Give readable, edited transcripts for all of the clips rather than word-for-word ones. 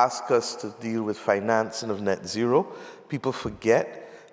ask us to deal with financing of net zero, people forget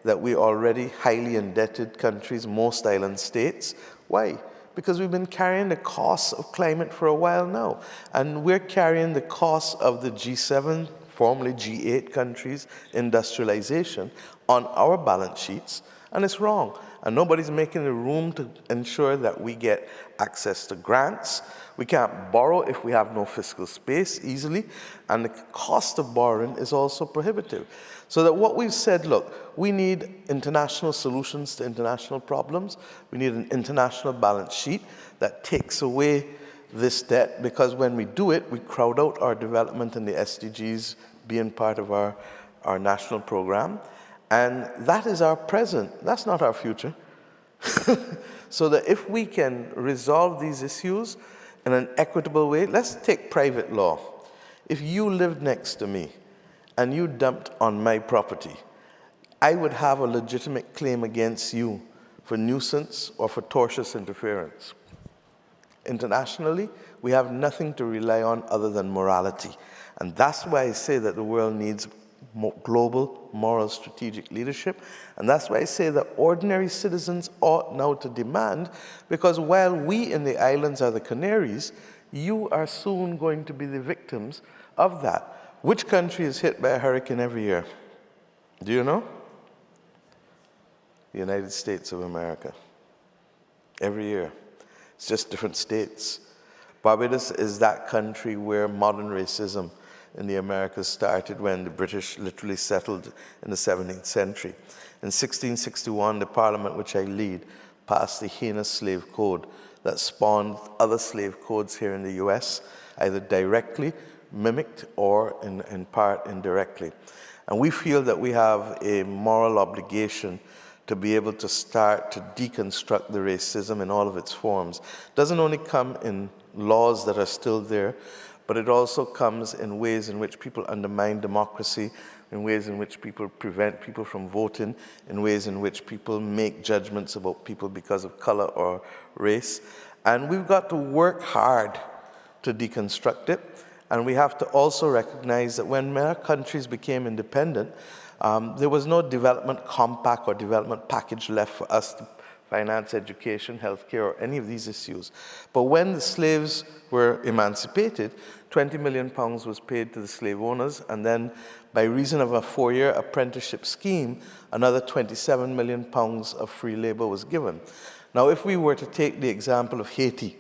that we're already highly indebted countries, most island states. Why? Because we've been carrying the cost of climate for a while now. And we're carrying the cost of the G7, formerly G8 countries, industrialization on our balance sheets, and it's wrong. And nobody's making the room to ensure that we get access to grants. We can't borrow if we have no fiscal space easily, and the cost of borrowing is also prohibitive. So that what we've said, look, we need international solutions to international problems. We need an international balance sheet that takes away this debt, because when we do it, we crowd out our development and the SDGs being part of our national program. And that is our present, that's not our future. So that if we can resolve these issues in an equitable way, let's take private law. If you lived next to me and you dumped on my property, I would have a legitimate claim against you for nuisance or for tortious interference. Internationally, we have nothing to rely on other than morality. And that's why I say that the world needs global, moral, strategic leadership. And that's why I say that ordinary citizens ought now to demand, because while we in the islands are the canaries, you are soon going to be the victims of that. Which country is hit by a hurricane every year? Do you know? The United States of America. Every year. It's just different states. Barbados is that country where modern racism in the Americas started, when the British literally settled in the 17th century. In 1661, the parliament which I lead passed the heinous slave code that spawned other slave codes here in the US, either directly mimicked or in part indirectly. And we feel that we have a moral obligation to be able to start to deconstruct the racism in all of its forms. It doesn't only come in laws that are still there, but it also comes in ways in which people undermine democracy, in ways in which people prevent people from voting, in ways in which people make judgments about people because of color or race. And we've got to work hard to deconstruct it. And we have to also recognize that when many countries became independent, there was no development compact or development package left for us to finance education, healthcare, or any of these issues. But when the slaves were emancipated, 20 million pounds was paid to the slave owners, and then by reason of a 4-year apprenticeship scheme, another 27 million pounds of free labor was given. Now, if we were to take the example of Haiti,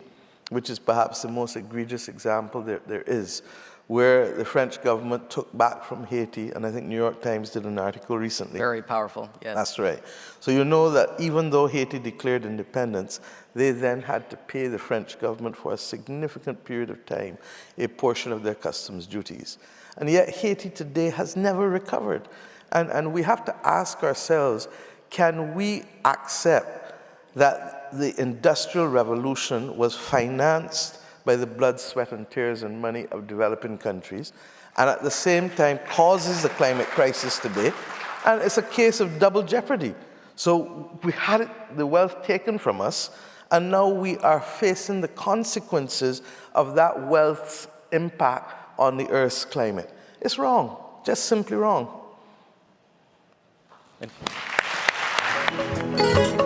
which is perhaps the most egregious example there is, where the French government took back from Haiti, and I think New York Times did an article recently. Very powerful, yes. That's right. So you know that even though Haiti declared independence, they then had to pay the French government for a significant period of time a portion of their customs duties. And yet Haiti today has never recovered. And we have to ask ourselves, can we accept that the Industrial Revolution was financed by the blood, sweat, and tears and money of developing countries, and at the same time causes the climate crisis today? And it's a case of double jeopardy. So we had the wealth taken from us, and now we are facing the consequences of that wealth's impact on the Earth's climate. It's wrong, just simply wrong. Thank you.